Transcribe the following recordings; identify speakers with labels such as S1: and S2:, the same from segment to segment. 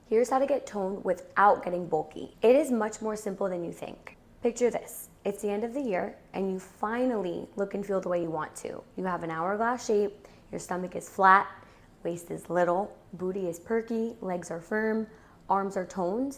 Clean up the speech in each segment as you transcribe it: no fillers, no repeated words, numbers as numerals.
S1: Here's how to get toned without getting bulky. It is much more simple than you think. Picture this. It's the end of the year and you finally look and feel the way you want to. You have an hourglass shape, your stomach is flat, waist is little, booty is perky, legs are firm, arms are toned,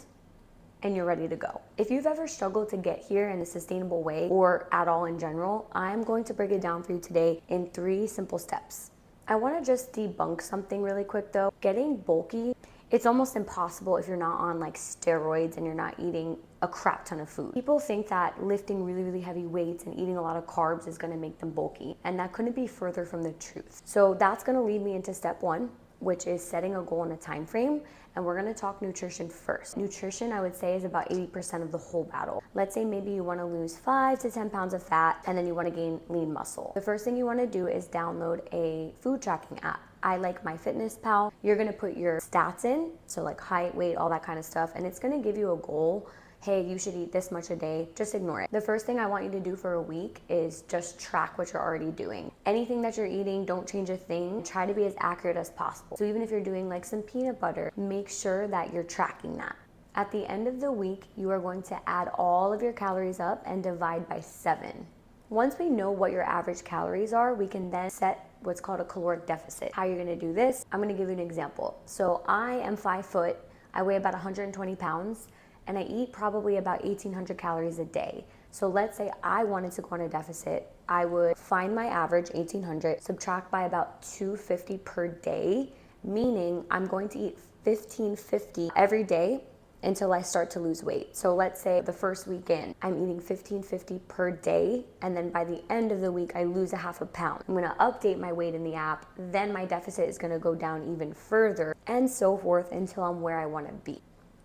S1: and you're ready to go. If you've ever struggled to get here in a sustainable way or at all in general, I'm going to break it down for you today in 3 simple steps. I want to just debunk something really quick though. Getting bulky, it's almost impossible if you're not on like steroids and you're not eating a crap ton of food. People think that lifting really, really heavy weights and eating a lot of carbs is gonna make them bulky, and that couldn't be further from the truth. So that's gonna lead me into step 1, which is setting a goal and a time frame. And we're gonna talk nutrition first. Nutrition, I would say, is about 80% of the whole battle. Let's say maybe you wanna lose 5 to 10 pounds of fat and then you wanna gain lean muscle. The first thing you wanna do is download a food tracking app. I like MyFitnessPal. You're gonna put your stats in, so like height, weight, all that kind of stuff, and it's gonna give you a goal. Hey, you should eat this much a day. Just ignore it. The first thing I want you to do for a week is just track what you're already doing. Anything that you're eating, don't change a thing. Try to be as accurate as possible. So even if you're doing like some peanut butter, make sure that you're tracking that. At the end of the week, you are going to add all of your calories up and divide by 7. Once we know what your average calories are, we can then set what's called a caloric deficit. How you're gonna do this, I'm gonna give you an example. So I am 5 foot, I weigh about 120 pounds, and I eat probably about 1,800 calories a day. So let's say I wanted to go on a deficit. I would find my average, 1,800, subtract by about 250 per day, meaning I'm going to eat 1,550 every day until I start to lose weight. So let's say the first weekend, I'm eating 1,550 per day, and then by the end of the week, I lose a half a pound. I'm gonna update my weight in the app, then my deficit is gonna go down even further, and so forth until I'm where I wanna be.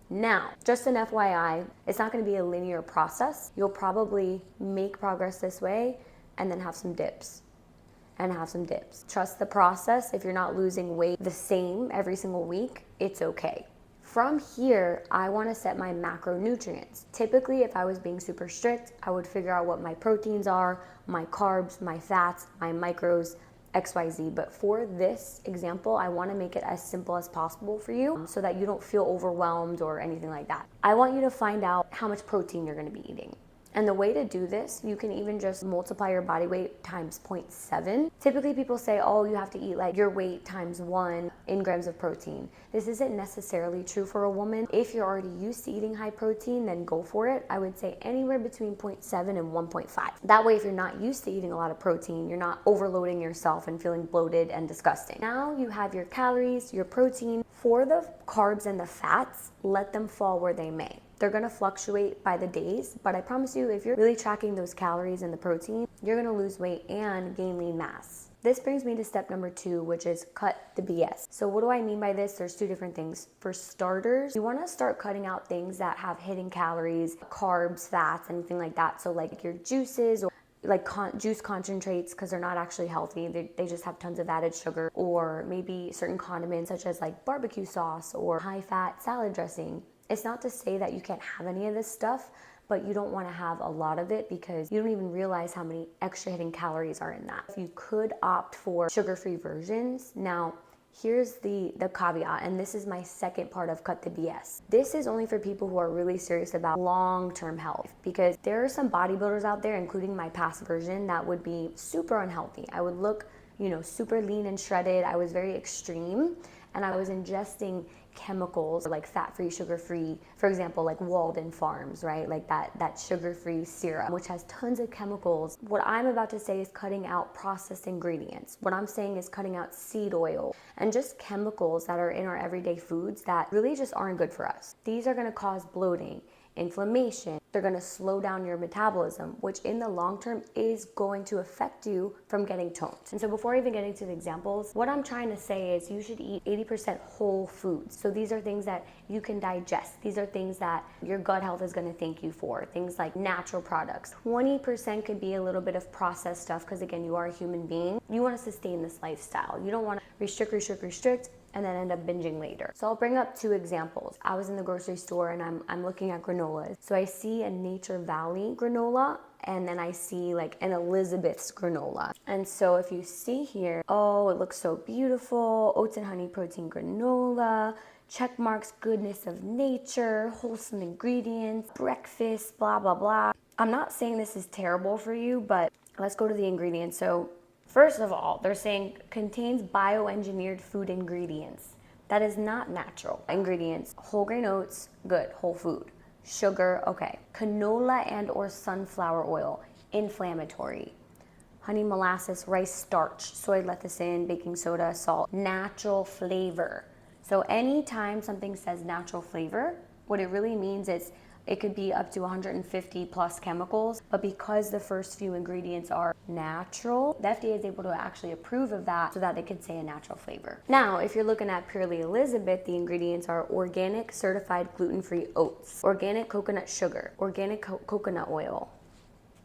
S1: Now, just an FYI, it's not gonna be a linear process. You'll probably make progress this way and then have some dips and have some dips. Trust the process. If you're not losing weight the same every single week, it's okay. From here, I wanna set my macronutrients. Typically, if I was being super strict, I would figure out what my proteins are, my carbs, my fats, my micros, XYZ. But for this example, I wanna make it as simple as possible for you so that you don't feel overwhelmed or anything like that. I want you to find out how much protein you're gonna be eating. And the way to do this, you can even just multiply your body weight times 0.7. Typically people say, oh, you have to eat like your weight times 1 in grams of protein. This isn't necessarily true for a woman. If you're already used to eating high protein, then go for it. I would say anywhere between 0.7 and 1.5. That way, if you're not used to eating a lot of protein, you're not overloading yourself and feeling bloated and disgusting. Now you have your calories, your protein. For the carbs and the fats, let them fall where they may. They're gonna fluctuate by the days, but I promise you, if you're really tracking those calories and the protein, you're gonna lose weight and gain lean mass. This brings me to step number 2, which is cut the BS. So what do I mean by this? There's 2 different things. For starters, you wanna start cutting out things that have hidden calories, carbs, fats, anything like that. So like your juices or like juice concentrates, because they're not actually healthy. They just have tons of added sugar, or maybe certain condiments such as like barbecue sauce or high fat salad dressing. It's not to say that you can't have any of this stuff, but you don't want to have a lot of it because you don't even realize how many extra hidden calories are in that. You could opt for sugar-free versions. Now, here's the caveat, and this is my second part of Cut the BS. This is only for people who are really serious about long-term health, because there are some bodybuilders out there, including my past version, that would be super unhealthy. I would look, super lean and shredded. I was very extreme, and I was ingesting chemicals like fat-free, sugar-free, for example, like Walden Farms, right? Like that sugar-free syrup, which has tons of chemicals. What I'm about to say is cutting out processed ingredients. What I'm saying is cutting out seed oil and just chemicals that are in our everyday foods that really just aren't good for us. These are gonna cause bloating, inflammation. They're gonna slow down your metabolism, which in the long term is going to affect you from getting toned. And so before even getting to the examples, what I'm trying to say is you should eat 80% whole foods. So these are things that you can digest. These are things that your gut health is gonna thank you for. Things like natural products. 20% could be a little bit of processed stuff, because again, you are a human being. You wanna sustain this lifestyle. You don't wanna restrict, and then end up binging later. So I'll bring up 2 examples. I was in the grocery store and I'm looking at granolas. So I see a Nature Valley granola, and then I see like an Elizabeth's granola. And so if you see here, oh, it looks so beautiful, oats and honey protein granola, check marks, goodness of nature, wholesome ingredients, breakfast, blah, blah, blah. I'm not saying this is terrible for you, but let's go to the ingredients. So first of all, they're saying contains bioengineered food ingredients. That is not natural ingredients. Whole grain oats, good, whole food. Sugar, okay. Canola and or sunflower oil, inflammatory. Honey, molasses, rice starch, soy lecithin, baking soda, salt, natural flavor. So anytime something says natural flavor, what it really means is it could be up to 150 plus chemicals, but because the first few ingredients are natural, the FDA is able to actually approve of that so that they could say a natural flavor. Now, if you're looking at Purely Elizabeth, the ingredients are organic certified gluten-free oats, organic coconut sugar, organic coconut oil,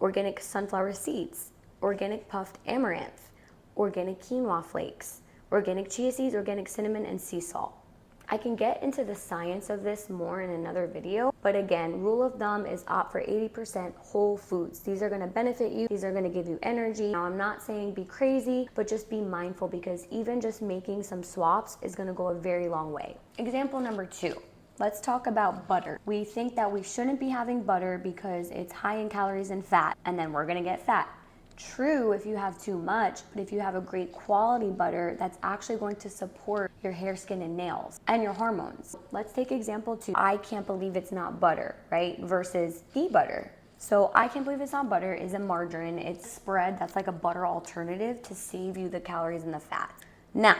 S1: organic sunflower seeds, organic puffed amaranth, organic quinoa flakes, organic chia seeds, organic cinnamon, and sea salt. I can get into the science of this more in another video, but again, rule of thumb is opt for 80% whole foods. These are gonna benefit you, these are gonna give you energy. Now, I'm not saying be crazy, but just be mindful because even just making some swaps is gonna go a very long way. Example number 2. Let's talk about butter. We think that we shouldn't be having butter because it's high in calories and fat, and then we're gonna get fat. True if you have too much, but if you have a great quality butter, that's actually going to support your hair, skin, and nails, and your hormones. Let's take example 2. I can't believe it's not butter, right? Versus ghee butter. So I can't believe it's not butter is a margarine. It's spread that's like a butter alternative to save you the calories and the fat. Now,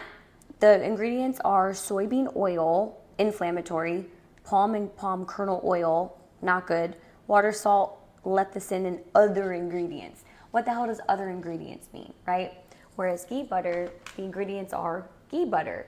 S1: the ingredients are soybean oil, inflammatory, palm and palm kernel oil, not good, water, salt, lecithin, and other ingredients. What the hell does other ingredients mean, right? Whereas ghee butter, the ingredients are ghee butter.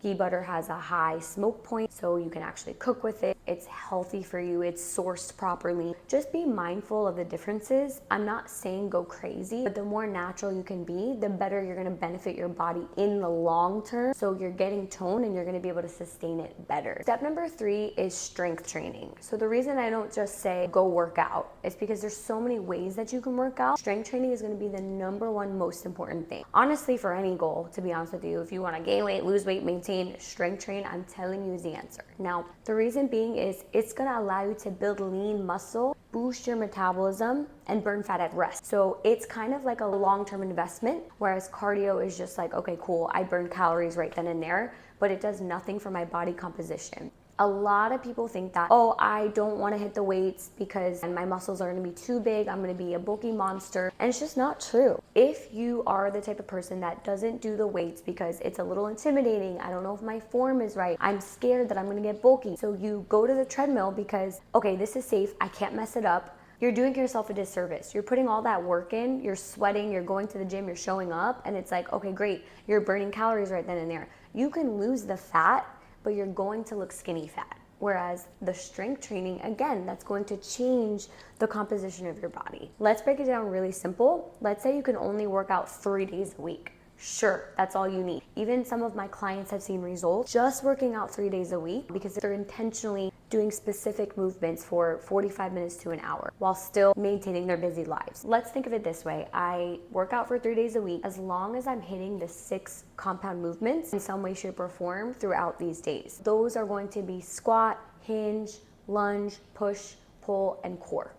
S1: Ghee butter has a high smoke point, so you can actually cook with it. It's healthy for you, it's sourced properly. Just be mindful of the differences. I'm not saying go crazy, but the more natural you can be, the better you're gonna benefit your body in the long term. So you're getting tone and you're gonna be able to sustain it better. Step number 3 is strength training. So the reason I don't just say go work out is because there's so many ways that you can work out. Strength training is gonna be the number 1 most important thing. Honestly, for any goal, to be honest with you, if you wanna gain weight, lose weight, maintain, strength train, I'm telling you is the answer. Now, the reason being is it's gonna allow you to build lean muscle, boost your metabolism, and burn fat at rest. So it's kind of like a long-term investment, whereas cardio is just like, okay, cool, I burn calories right then and there, but it does nothing for my body composition. A lot of people think that, oh, I don't want to hit the weights because my muscles are going to be too big, I'm going to be a bulky monster, and it's just not true. If you are the type of person that doesn't do the weights because it's a little intimidating, I don't know if my form is right, I'm scared that I'm going to get bulky, so you go to the treadmill because, okay, this is safe, I can't mess it up, you're doing yourself a disservice. You're putting all that work in, you're sweating, you're going to the gym, you're showing up, and it's like, okay, great, you're burning calories right then and there. You can lose the fat, but you're going to look skinny fat. Whereas the strength training, again, that's going to change the composition of your body. Let's break it down really simple. Let's say you can only work out 3 days a week. Sure, that's all you need. Even some of my clients have seen results just working out 3 days a week because they're intentionally doing specific movements for 45 minutes to an hour while still maintaining their busy lives. Let's think of it this way. I work out for 3 days a week as long as I'm hitting the 6 compound movements in some way, shape, or form throughout these days. Those are going to be squat, hinge, lunge, push, pull, and core.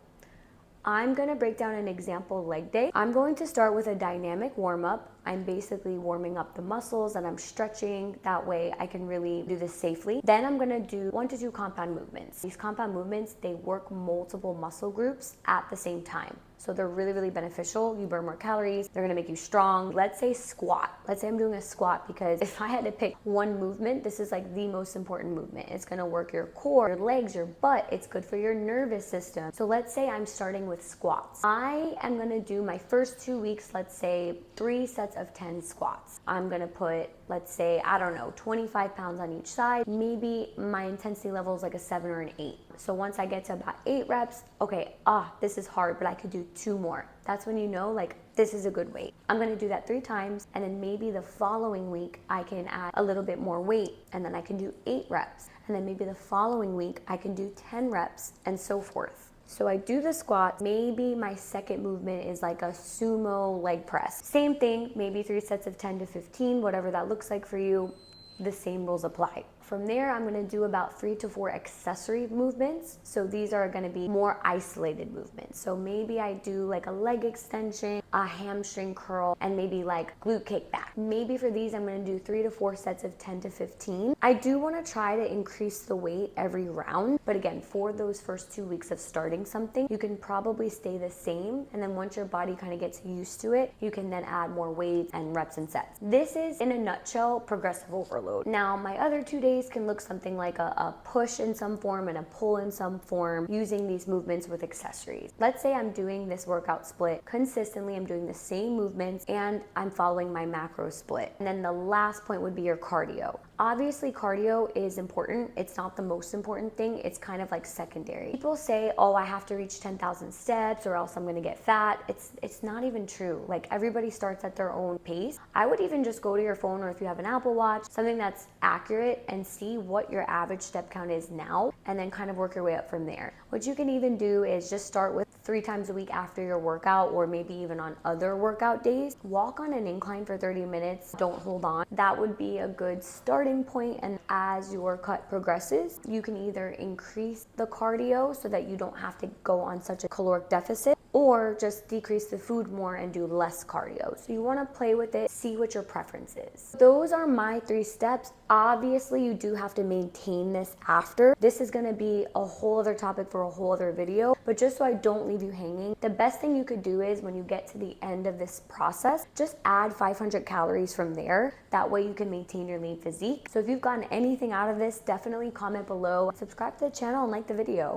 S1: I'm gonna break down an example leg day. I'm going to start with a dynamic warm-up. I'm basically warming up the muscles and I'm stretching. That way I can really do this safely. Then I'm gonna do 1 to 2 compound movements. These compound movements, they work multiple muscle groups at the same time. So they're really, really beneficial. You burn more calories, they're gonna make you strong. Let's say squat. Let's say I'm doing a squat because if I had to pick one movement, this is like the most important movement. It's gonna work your core, your legs, your butt. It's good for your nervous system. So let's say I'm starting with squats. I am gonna do my first 2 weeks, let's say 3 sets of 10 squats. I'm gonna put, let's say, I don't know, 25 pounds on each side. Maybe my intensity level is like a 7 or an 8. So once I get to about 8 reps, okay, this is hard, but I could do 2 more. That's when you know, like, this is a good weight. I'm gonna do that 3 times, and then maybe the following week, I can add a little bit more weight, and then I can do 8 reps. And then maybe the following week, I can do 10 reps, and so forth. So I do the squat, maybe my second movement is like a sumo leg press. Same thing, maybe 3 sets of 10 to 15, whatever that looks like for you. The same rules apply. From there, I'm gonna do about 3 to 4 accessory movements. So these are gonna be more isolated movements. So maybe I do like a leg extension, a hamstring curl, and maybe like glute kickback. Maybe for these, I'm gonna do 3 to 4 sets of 10 to 15. I do wanna try to increase the weight every round, but again, for those first 2 weeks of starting something, you can probably stay the same, and then once your body kind of gets used to it, you can then add more weights and reps and sets. This is, in a nutshell, progressive overload. Now, my other 2 days can look something like a push in some form and a pull in some form using these movements with accessories. Let's say I'm doing this workout split consistently, I'm doing the same movements, and I'm following my macro split. And then the last point would be your cardio. Obviously, cardio is important. It's not the most important thing. It's kind of like secondary. People say, oh, I have to reach 10,000 steps or else I'm gonna get fat. It's not even true. Like, everybody starts at their own pace. I would even just go to your phone, or if you have an Apple Watch, something that's accurate, and see what your average step count is now, and then kind of work your way up from there. What you can even do is just start with 3 times a week after your workout, or maybe even on other workout days. Walk on an incline for 30 minutes. Don't hold on. That would be a good starting point, and as your cut progresses, you can either increase the cardio so that you don't have to go on such a caloric deficit, or just decrease the food more and do less cardio. So you want to play with it, see what your preference is. Those are my 3 steps. Obviously, you do have to maintain this after. This is going to be a whole other topic for a whole other video, but just so I don't leave you hanging, the best thing you could do is, when you get to the end of this process, just add 500 calories from there. That way you can maintain your lean physique. So if you've gotten anything out of this, definitely comment below, subscribe to the channel, and like the video.